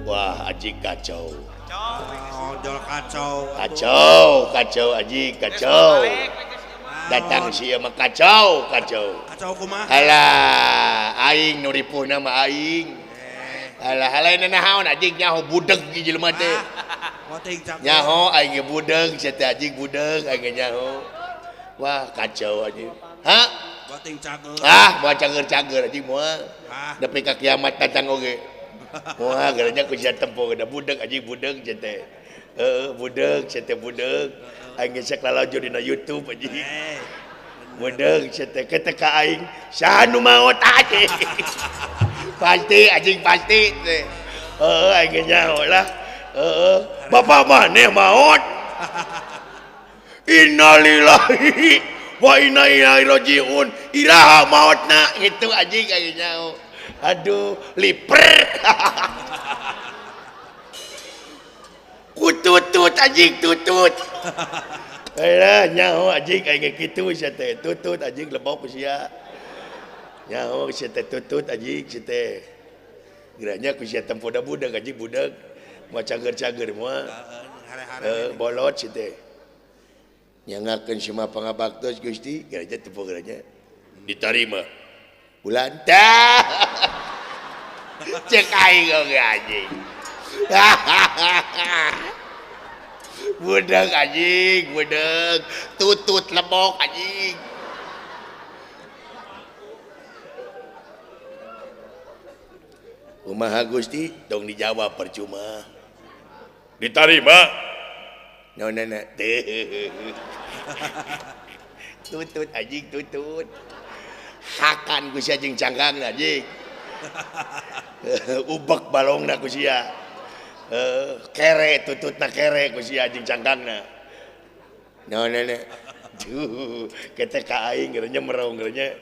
Wah, Aji kacau. Jol kacau. Kacau Aji kacau. Datang sih mah kacau. Kacau kumaha? Alah, aing nu ripuh nama aing. Alah, halain naon Aji nyaho budeg di jelema teh. Nyaho aing budeg, sia teh Aji budeg aing nyaho. Wah, kacau Aji. Hah? Bating cager. Moal cager-cager Aji moal. Nepi ka kiamat datang oge. Wah, garanya ku sia tempo da budeg Aji budeg sia teh. Budeg sia teh budeg. Aing geus lalajo dina YouTube Aji. Budeg sia teh ketika aing saha nu maot Aji. Pasti anjing pasti teh. Aing nyaho lah. Bapak maneh maot. Innalillahi wa inna ilaihi rajiun. Iraha mautna gitu anjing aing nyaho. Aduh, liper. Kututut anjing tutut. Alah nyaho anjing aing kitu sia teh. Tutut anjing lebok sia. Nyaho sia teh tutut anjing sia teh. Geranya ku sia tempo da budak anjing budak. Moal cager-cager moal. Bolot sia teh. Nyangakeun semua pangabaktos Gusti, geranya tempo geranya. Diterima. Bulan tah. Cek aing oge anjing. Budak anjing, budak. Tutut lebok anjing. Kumaha Gusti, dong dijawab percuma. Diterima. Nona teh. Tutut anjing tutut. Hakan ku sia jeung canggang anjing. Ubek balongna ku sia. Kere tututna kere ku sia jeung cangkangna. Nona duh, kita ka aing geranya merong geranya.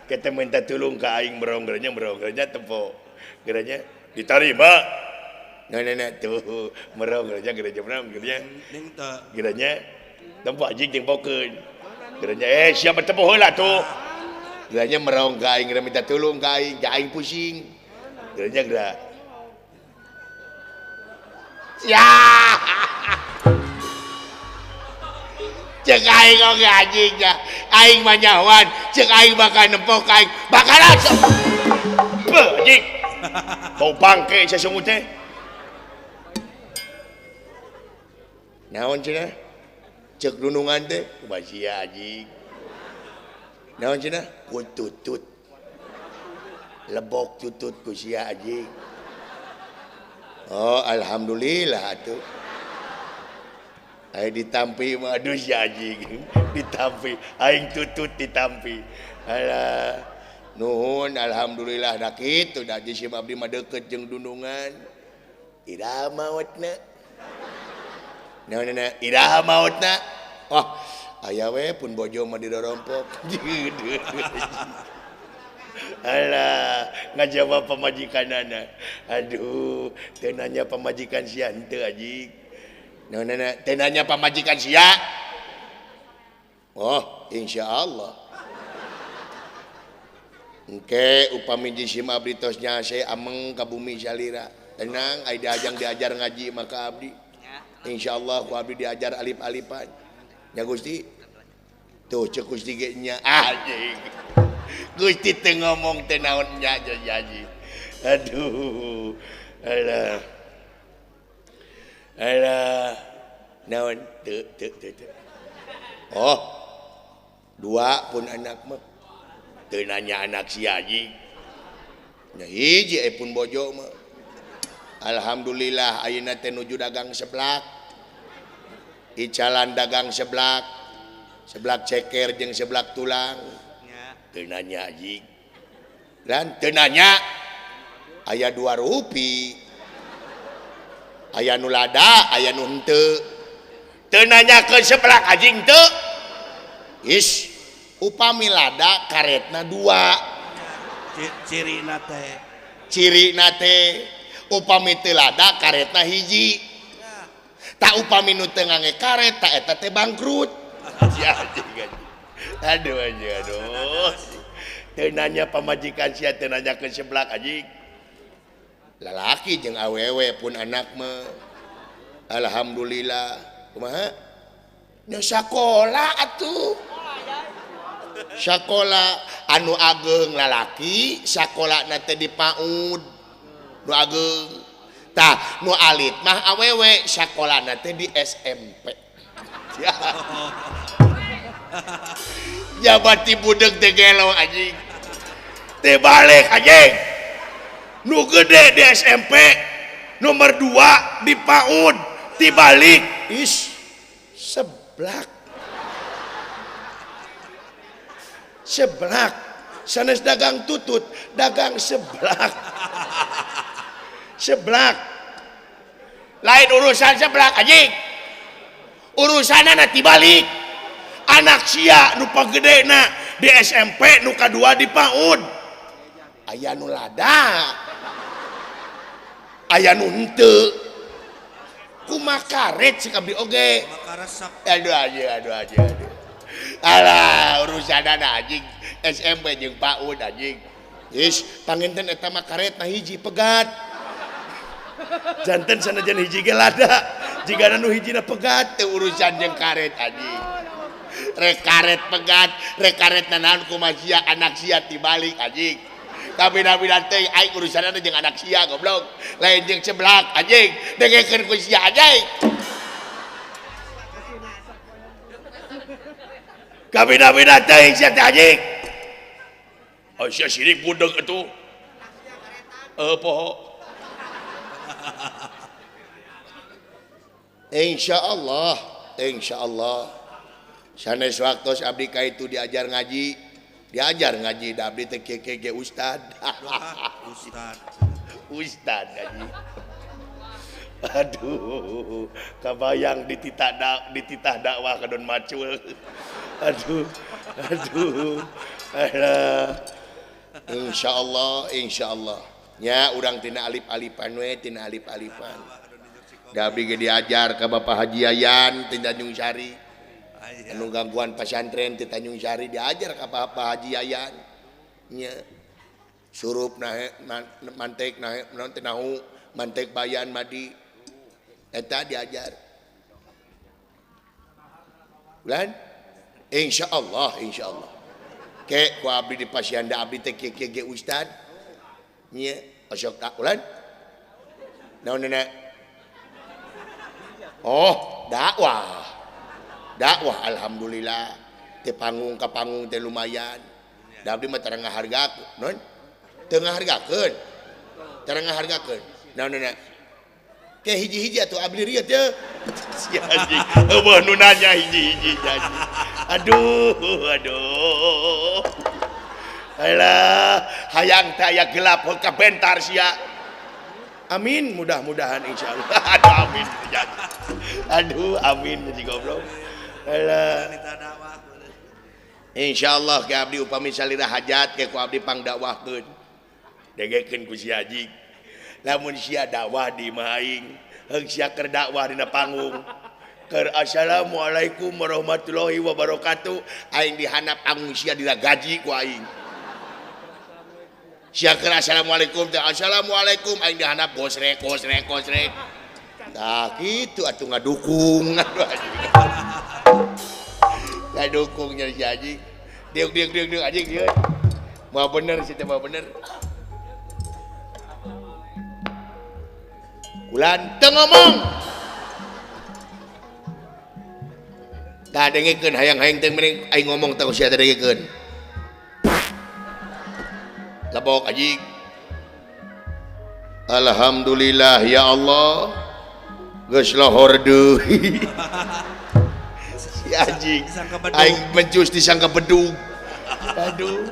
Kita minta tolong ka aing merong geranya tempo. Geranya diterima. Nona tuh merong geranya merong geranya tempo anjing tempokeun. Geranya siapa tempo heula tuh. Geranya merong ka aing minta tolong ka aing pusing. Geranya gerak. Ya. Cek aing oge anjing ya. Aing mah nyahoan, cek aing bakal nempok aing. Bakal langsung. Anjing. Bau bangke sia sungut teh. Naon cenah? Cek dunungan teh, kumaha anjing. Naon cenah? Tutut. Lebok tutut ku sia anjing. Oh, alhamdulillah atuh. Aing ditampi mah aduh si anjing. Ditampi, aing tutut ditampi. Alah, nuhun alhamdulillah da kitu da si abdi mah deukeut jeung dundungan. Iraha maotna. Naonna iraha maotna. Wah, aya we pun bojo mah dirorompok. Alah, ngajawab pamajikanana. Aduh, teu nanya pamajikan sia henteu anjing. Nona tenanya pamajikan sia. Oh, insyaallah. Engke upami jisim abdi tos nyase ameng ka bumi salira. Tenang, ai diajar ngaji maka abdi. Insyaallah ku abdi diajar alif-alifan. Ya Gusti. Tuh cek Gusti ge nya anjing. Gusti teu ngomong teu naon nya janji. Aduh. Alah, naon teu. Oh, dua pun anak mah. Teu nanya anak si Haji. Nya hiji pun bojo mah. Alhamdulillah ayeuna teh nuju dagang seblak. Icalan dagang seblak. Seblak ceker jeung seblak tulang. Teu nanya Haji. Dan teu nanya aya 2 rupi. Aya nu lada, aya nu henteu. Teu nanyakeun seblak anjing teu. Is, upami lada karetna 2. Cirina teh upami teu lada karetna hiji. tak upami nu teu ngangge karet tak eta teh bangkrut. Ya anjing. Aduh anjing aduh. Teu nanya pamajikan sia teu nanya ke seblak anjing. Lalaki jeung awewe pun anak mah alhamdulillah kumaha nya sakola atuh sakola anu ageng lalaki sakolana teh di PAUD nu ageng tah nu alit mah awewe sakolana teh di SMP jabati budeg teh gelo anjing teh balik anjing nu gede di SMP nomor 2 di PAUD dibalik is seblak sanes dagang tutut dagang seblak lain urusan seblak anjing urusanana dibalik anak sia nu pagedena di SMP nu kadua di PAUD aya nu lada aya nu henteu kumaha karet si kabdi oge aduh alah urusanana anjing SMP jeung PAUD anjing is panginten eta mah karet nah hiji pegat janten sanajan hiji ge lada jigana nu hijina pegat teu urusan jeung karet anjing rek karet pegat rek karet naon kumaha sia anak sia tibalik anjing kabina-bina teh aing urusanna jeung anak sia goblok lain jeung seblak anjing dengekeun ku sia anjing kabina-bina teh sia teh anjing oh sia sirik budeg atuh poho insyaallah sanes waktos abdi ka itu diajar ngaji da abdi teh ke ustad anjing aduh kabayang dititah dakwah ka don macul aduh insyaallah nya urang tina alif-alifan we tina alif-alifan da abdi ge diajar ka Bapak Haji Yayan ti Tanjung Sari anu gangguan pesantren di Tanjung Sari diajar ka Bapak Haji Yayan nya surup nahe mantek nahe naon teh nahu mantek bayan madi eta diajar bulan insyaallah ke ku abdi di pasianda abdi teh ke ustad nya asok tak bulan naon nenek oh dakwah alhamdulillah teh panggung ka panggung teh lumayan da abdi mah tara ngahargakeun non teu ngahargakeun naon ke hiji-hiji atuh abdi rieu teh sia anjing eueuh nu nanya hiji-hiji anjing aduh alah hayang teh aya gelap ka bentar sia amin mudah-mudahan insyaallah aduh amin ji goblok alah insyaallah ke abdi upami salira hajat ke ku abdi pangdakwahkeun dengekeun ku si haji lamun sia dakwah di maing heung sia keur dakwah dina panggung keur assalamualaikum warahmatullahi wabarakatuh aing dihandap panggung sia dina gaji ku aing sia keur assalamualaikum teh assalamualaikum aing dihandap gosrek nah gitu atuh ngadukung ngadukungnya si anjing diuk anjing dia mau bener sih mau bener ulan teu ngomong tah dengekeun hayang-hayang teh mending aing ngomong teh sia teh dengekeun labok anjing alhamdulillah ya Allah geus lohor deui si anjing aing mencus disangka bedug aduh